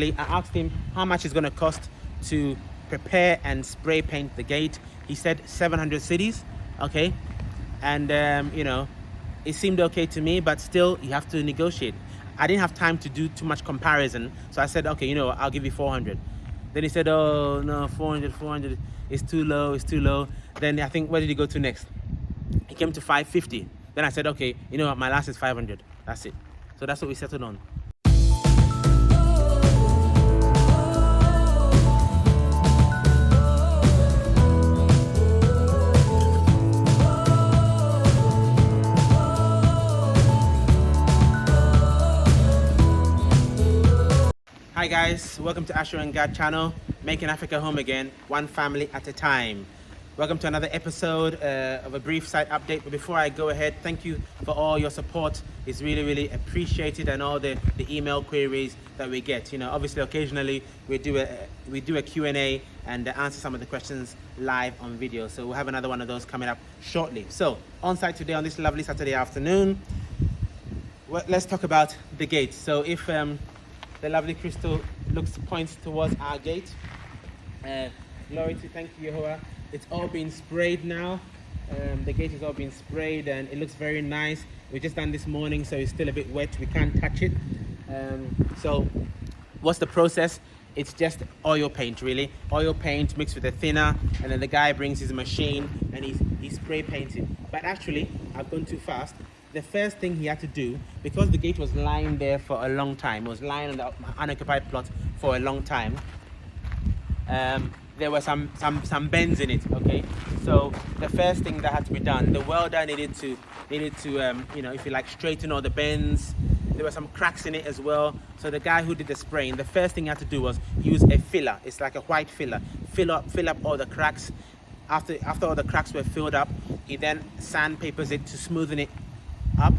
I asked him how much it's going to cost to prepare and spray paint the gate. He said 700 cities, okay? And it seemed okay to me, but still you have to negotiate. I didn't have time to do too much comparison, so I said, okay, I'll give you 400. Then he said, oh no, 400 is too low, it's too low. Then I think, where did he go to next? He came to 550. Then I said, okay, my last is 500. That's it. So that's what we settled on. Hi guys, welcome to Asher and Gad channel, making Africa home again, one family at a time. Welcome to another episode of a brief site update. But before I go ahead, thank you for all your support. It's really appreciated, and all the email queries that we get. Obviously occasionally we do a Q&A and answer some of the questions live on video. So we'll have another one of those coming up shortly. So on site today on this lovely Saturday afternoon, let's talk about the gate. So if the lovely crystal points towards our gate. Glory to thank you, Yehovah. It's all been sprayed now. The gate has all been sprayed and it looks very nice. We just done this morning, so it's still a bit wet. We can't touch it. So what's the process? It's just oil paint, really. Oil paint mixed with a thinner, and then the guy brings his machine and he's spray painting. But actually, I've gone too fast. The first thing he had to do, because the gate was lying there for a long time, it was lying on the unoccupied plot for a long time, there were some bends in it, okay? So the first thing that had to be done, the welder needed to if you like, straighten all the bends. There were some cracks in it as well. So the guy who did the spraying, the first thing he had to do was use a filler. It's like a white filler. Fill up all the cracks. After all the cracks were filled up, he then sandpapers it to smoothen it up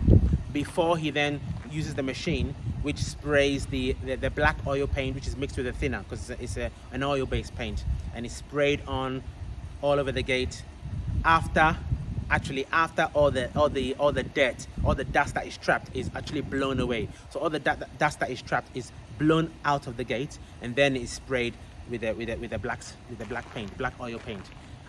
before he then uses the machine, which sprays the black oil paint, which is mixed with a thinner, because it's an oil-based paint, and it's sprayed on all over the gate. After all the dirt, all the dust that is trapped is actually blown away. So all the dust that is trapped is blown out of the gate, and then it's sprayed with the black oil paint.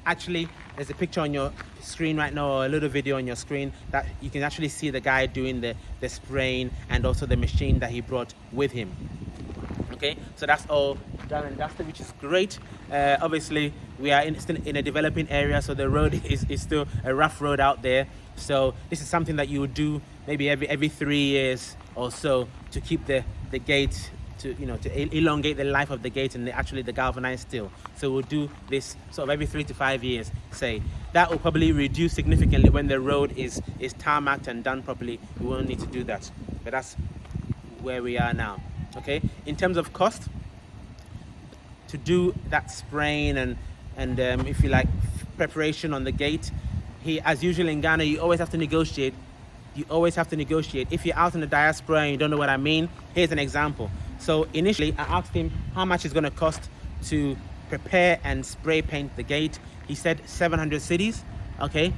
Actually, there's a picture on your screen right now, or a little video on your screen, that you can actually see the guy doing the spraying, and also the machine that he brought with him. Okay, so that's all done and dusted, which is great. Obviously, we are still in a developing area, so the road is still a rough road out there. So this is something that you would do maybe every 3 years or so, to keep the gate, to elongate the life of the gate and the galvanized steel. So we'll do this sort of every 3 to 5 years, say. That will probably reduce significantly when the road is tarmacked and done properly. We won't need to do that, but that's where we are now. Okay, in terms of cost, to do that spraying and if you like, preparation on the gate, as usual in Ghana, you always have to negotiate. If you're out in the diaspora and you don't know what I mean, here's an example. So initially I asked him how much it's going to cost to prepare and spray paint the gate. He said 700 cities, okay?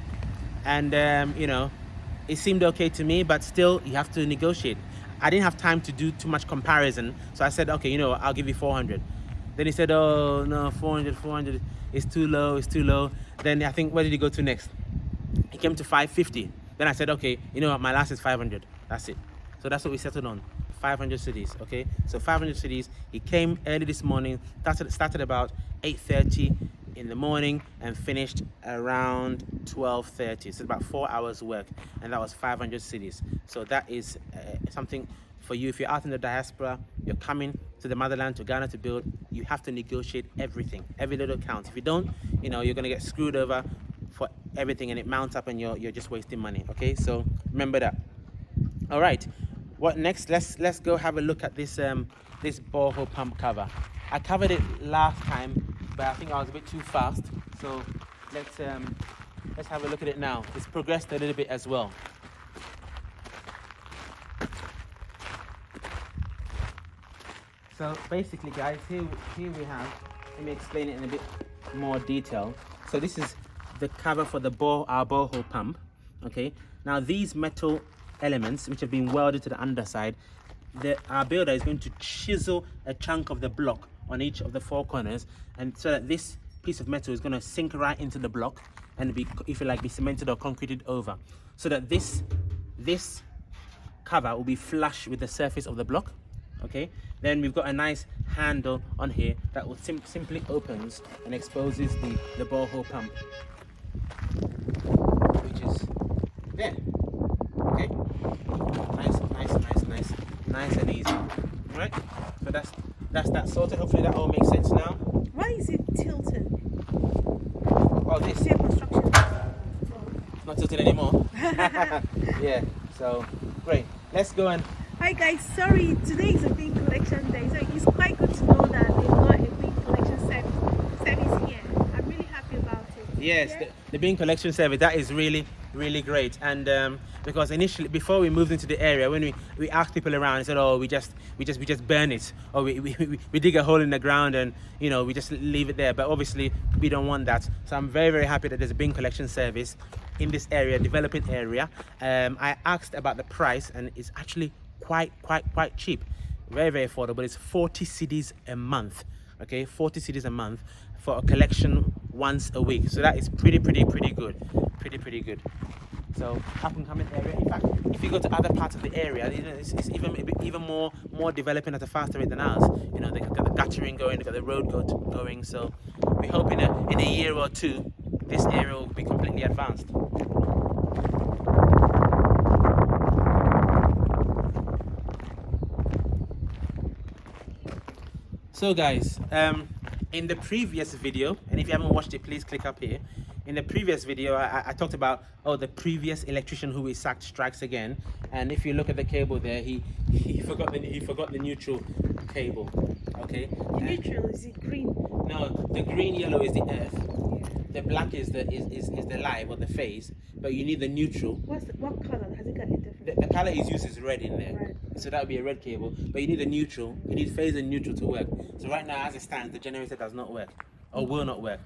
And it seemed okay to me, but still you have to negotiate. I didn't have time to do too much comparison, so I said, okay, I'll give you 400. Then he said, oh no, 400 is too low, it's too low. Then I think, where did he go to next? He came to 550. Then I said, okay, my last is 500. That's it. So that's what we settled on. 500 cities, okay? So 500 cities. He came early this morning, started about 8:30 in the morning and finished around 12:30. So about 4 hours work, and that was 500 cities. So that is something for you. If you're out in the diaspora, you're coming to the motherland, to Ghana, to build, you have to negotiate everything. Every little counts. If you don't, you're gonna get screwed over for everything, and it mounts up and you're just wasting money. Okay, so remember that. All right, what next? Let's go have a look at this this borehole pump cover. I covered it last time, but I think I was a bit too fast, so let's have a look at it now. It's progressed a little bit as well. So basically, guys, here we have, let me explain it in a bit more detail. So this is the cover for our borehole pump. Okay, now these metal elements, which have been welded to the underside, our builder is going to chisel a chunk of the block on each of the 4 corners, and so that this piece of metal is going to sink right into the block and be, if you like, be cemented or concreted over, so that this cover will be flush with the surface of the block. Okay, then we've got a nice handle on here that will simply opens and exposes the borehole pump, which is there. Okay, nice and easy. All right, so that's that sorted. Hopefully that all makes sense now. Why is it tilted? Oh, this It's construction. it's not tilted anymore. Yeah, so great. Let's go and. Hi guys, sorry, today is a big collection day, so it's quite good to know that they've got a big collection service here. I'm really happy about it. Yes, Yeah? the bin collection service, that is really great. And because initially, before we moved into the area, when we asked people around, they said, oh, we just burn it, or we dig a hole in the ground and we just leave it there. But obviously we don't want that, so I'm very happy that there's a bin collection service in this area, developing area. I asked about the price, and it's actually quite cheap, very affordable. It's 40 cedis a month. Okay, 40 cedis a month for a collection once a week, so that is pretty good, pretty good. So up and coming area. In fact, if you go to other parts of the area, it's even more developing at a faster rate than ours. They got the guttering going, they got the road going. So we hope in a year or two this area will be completely advanced. So guys, in the previous video, and if you haven't watched it, please click up here. In the previous video, I talked about the previous electrician who we sacked strikes again. And if you look at the cable there, he forgot the neutral cable. Okay. The neutral, is it green? No, the green yellow is the earth. Yeah. The black is the live or the phase, but you need the neutral. What color? Has it got a different? The color is used is red in there. Red. So that would be a red cable, but you need a neutral. You need phase and neutral to work. So right now, as it stands, the generator does not work, or will not work.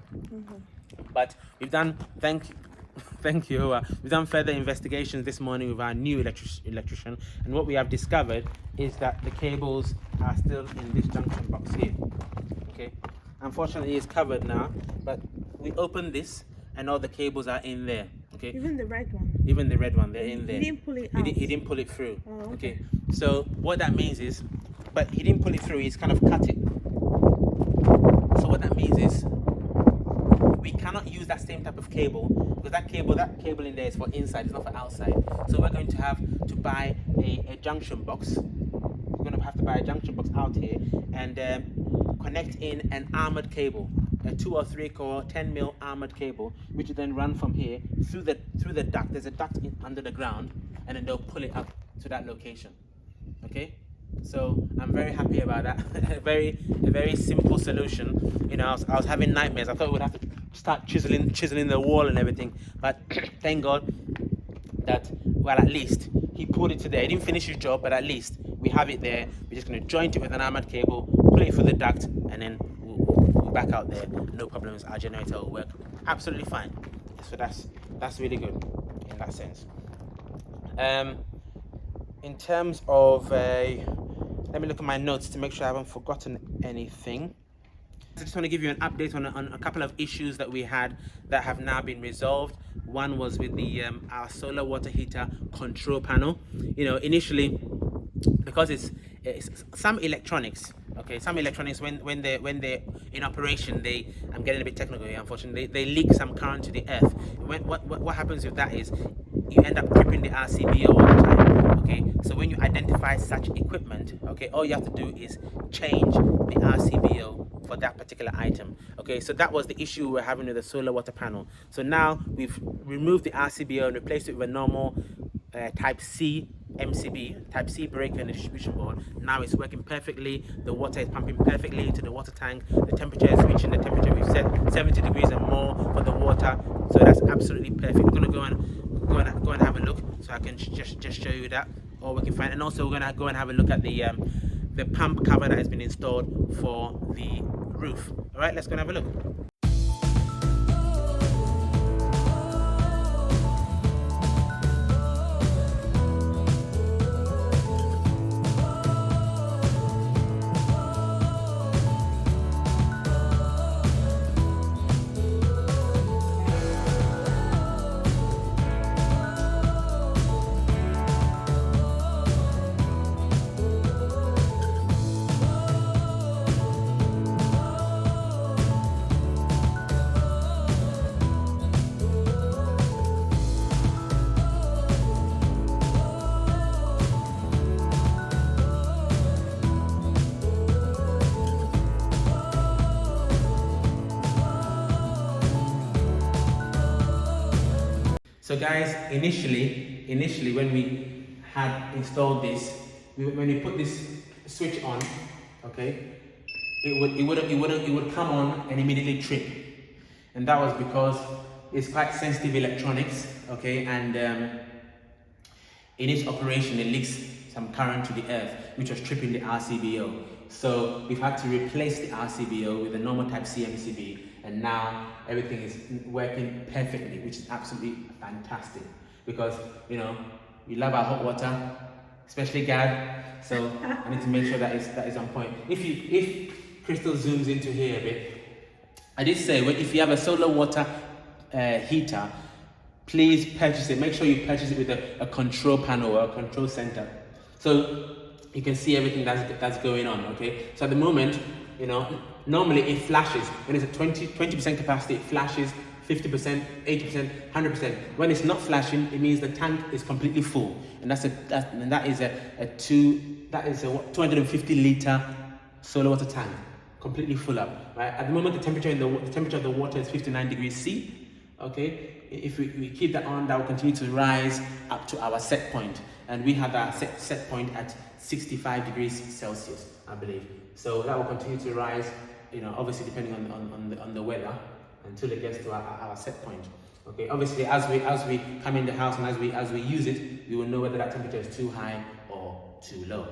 But we've done, thank you. We've done further investigations this morning with our new electrician, and what we have discovered is that the cables are still in this junction box here. Okay, unfortunately, it's covered now, but we opened this, and all the cables are in there. Okay. Even the red one? Even the red one, they're in there. He didn't pull it out? He didn't pull it through. Oh, okay. So what that means is, but he didn't pull it through, he's kind of cut it. So what that means is, we cannot use that same type of cable, because that cable in there is for inside, it's not for outside. So we're going to have to buy a junction box. We're going to have to buy a junction box out here and connect in an armored cable, a 2 or 3 core 10 mil armored cable, which will then run from here through the duct. There's a duct under the ground, and then they'll pull it up to that location. Okay, so I'm very happy about that. a very simple solution. I was having nightmares. I thought we would have to start chiseling the wall and everything, but thank God that, well, at least he pulled it to there. He didn't finish his job, but at least we have it there. We're just going to joint it with an armored cable, pull it through the duct, and then we'll back out there. No problems. Our generator will work absolutely fine. So that's really good in that sense. In terms of let me look at my notes to make sure I haven't forgotten anything. I just want to give you an update on a couple of issues that we had that have now been resolved. One was with the our solar water heater control panel. Initially, because it's some electronics. Okay, some electronics when they're in operation, I'm getting a bit technical here, unfortunately. They leak some current to the earth. What happens with that is you end up tripping the RCBO all the time. Okay, so when you identify such equipment, okay, all you have to do is change the RCBO for that particular item. Okay, so that was the issue we're having with the solar water panel. So now we've removed the RCBO and replaced it with a normal Type C MCB, Type C breaker and distribution board. Now it's working perfectly. The water is pumping perfectly into the water tank. The temperature is reaching the temperature we've set, 70 degrees and more for the water. So that's absolutely perfect. We're going to go and have a look, so I can just show you that all we can find. And also we're going to go and have a look at the pump cover that has been installed for the roof. All right, let's go and have a look. So guys, initially when we had installed this, when we put this switch on, okay, it would come on and immediately trip, and that was because it's quite sensitive electronics, okay, and in its operation it leaks some current to the earth, which was tripping the RCBO. So we've had to replace the RCBO with a normal type CMCB, and now everything is working perfectly, which is absolutely fantastic, because you know we love our hot water, especially Gad. So I need to make sure that is on point. If Crystal zooms into here a bit, I did say if you have a solar water heater, please purchase it. Make sure you purchase it with a control panel or a control center, so you can see everything that's going on. Okay, so at the moment, you know, normally it flashes when it's at 20% capacity. It flashes 50%, 80%, 100%. When it's not flashing, it means the tank is completely full, and that is a 250 liter solar water tank, completely full up. Right. At the moment, the temperature of the water is 59 degrees C. Okay. If we keep that on, that will continue to rise up to our set point, and we have our set point at 65 degrees Celsius, I believe. So that will continue to rise, you know, obviously depending on the weather, until it gets to our set point. Okay, obviously as we come in the house and as we use it, we will know whether that temperature is too high or too low.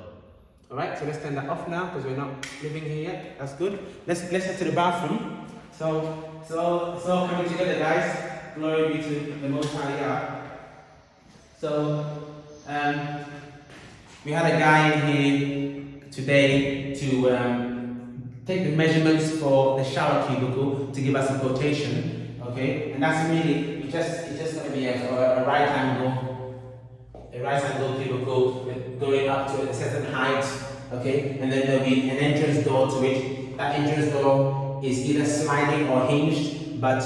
All right, so let's turn that off now because we're not living here yet. That's good. Let's head to the bathroom. So it's all coming together, guys. Glory be to the Most High God. So we had a guy in here today to take the measurements for the shower cubicle to give us a quotation. Okay, and that's really it's just going to be a right angle cubicle going up to a certain height. Okay, and then there'll be an entrance door to it. That entrance door is either sliding or hinged, but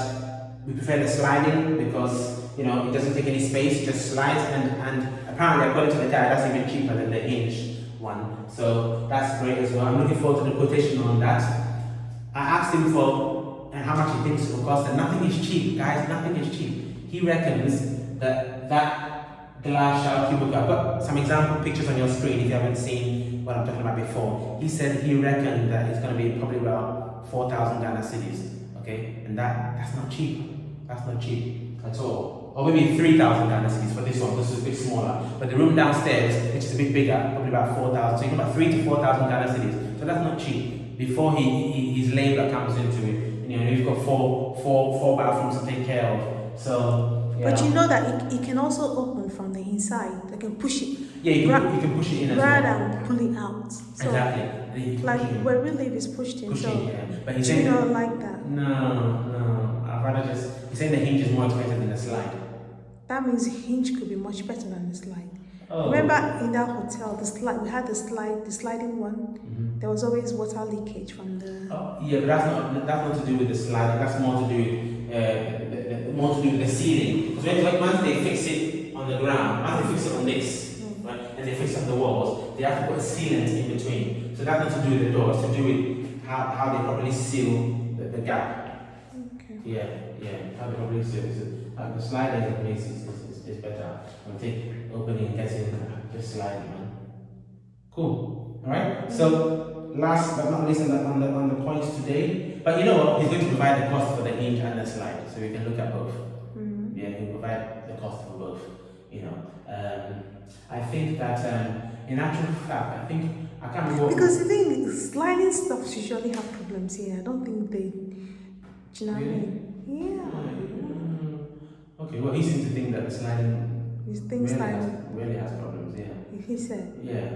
we prefer the sliding because, you know, it doesn't take any space, it just slides, and apparently according to the guy, that's even cheaper than the hinged one. So that's great as well. I'm looking forward to the quotation on that. I asked him for how much he thinks it will cost, and nothing is cheap, guys, nothing is cheap. He reckons that glass shower cubicle, I've got some example pictures on your screen if you haven't seen what I'm talking about before. He said he reckoned that it's going to be probably about 4,000 Ghana cedis. Okay, and that's not cheap. That's not cheap at all. Or maybe 3,000 Ghana cedis for this one. This is a bit smaller. But the room downstairs, which is a bit bigger, probably about 4,000. So you got about 3,000 to 4,000 Ghana cedis. So that's not cheap. Before his labor comes into it, you know, you've got four bathrooms to take care of. So. Yeah. But you know that it can also open from the inside. They can push it. Yeah, you can push it in as well. Rather than pull it out. So, exactly. Like where we live is pushed in. So yeah. But he's saying not like that. No. I'd rather he's saying the hinge is more expensive than the slide. That means hinge could be much better than the slide. Oh. Remember in that hotel, we had the sliding one. Mm-hmm. There was always water leakage from the. Oh, yeah, but that's not to do with the sliding. That's more to do with the ceiling. Because once they fix it on the ground, once they fix it on this, right, and they fix it on the walls, they have to put a sealant in between. So that's not to do with the door. It's to do with how they properly seal the gap. Okay. Yeah. How they properly seal it. The sliding is better. I think opening and getting just sliding, man. Cool. All right. So last but not least on the points today, but you know what? He's going to provide the cost for the hinge and the slide, so we can look at both. Mm-hmm. Yeah, he'll provide the cost for both. You know, I think that in actual fact, I can't remember. Because the thing is, sliding stuff usually have problems here. I don't think they. Do you know what I mean? Yeah. Okay. Well, he seems to think that the sliding. Really has problems, yeah. He said. Yeah.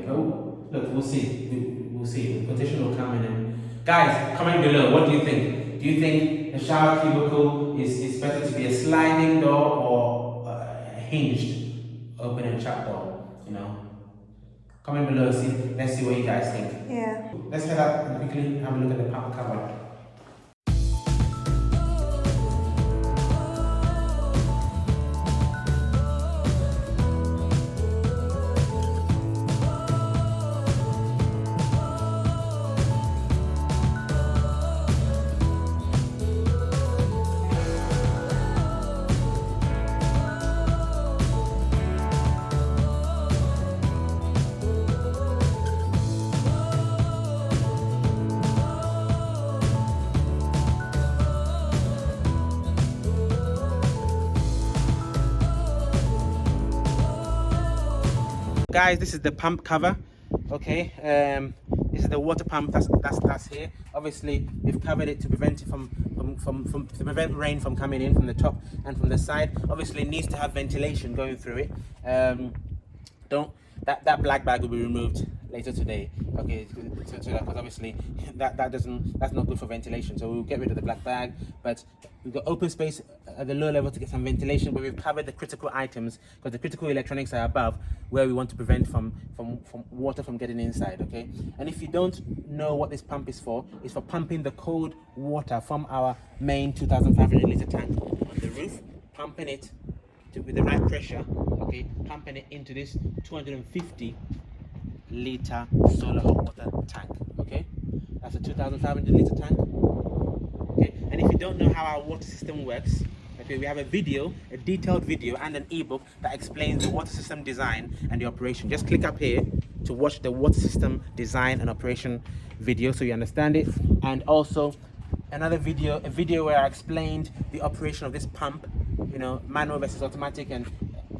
But look, we'll see. We'll see. The quotation will come in. And guys, comment below. What do you think? Do you think the shower cubicle is better to be a sliding door or a hinged open and shut door? You know. Comment below. Let's see what you guys think. Yeah. Let's head up and quickly have a look at the power cupboard. guys, this is the pump cover. Okay, this is the water pump that's here. Obviously, we've covered it to prevent it to prevent rain from coming in from the top and from the side. Obviously, it needs to have ventilation going through it. Don't that black bag will be removed later today. Okay, because obviously that's not good for ventilation. So we'll get rid of the black bag, but we've got open space at the low level to get some ventilation. But we've covered the critical items because the critical electronics are above, where we want to prevent from water from getting inside. Okay, and if you don't know what this pump is for, it's for pumping the cold water from our main 2,500 litre tank on the roof, pumping it with the right pressure, okay, pumping it into this 250 litre solar hot water tank. Okay, that's a 2,500 litre tank. Okay, and if you don't know how our water system works, okay, we have a video, a detailed video and an ebook that explains the water system design and the operation. Just click up here to watch the water system design and operation video so you understand it, and also another video, a video where I explained the operation of this pump, you know, manual versus automatic and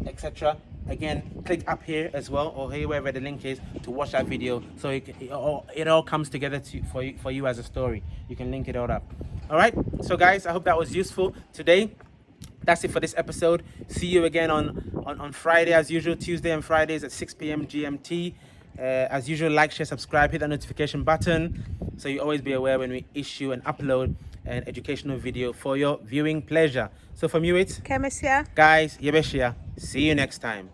etc. Again, click up here as well, or here wherever the link is, to watch that video, so it all comes together for you as a story. You can link it all up. All right, so guys, I hope that was useful today. That's it for this episode. See you again on Friday as usual. Tuesday and Fridays at 6 p.m. GMT. As usual, like, share, subscribe, hit that notification button so you always be aware when we issue and upload an educational video for your viewing pleasure. So from you, it's Kemesia. guys, Yebeshia. See you next time.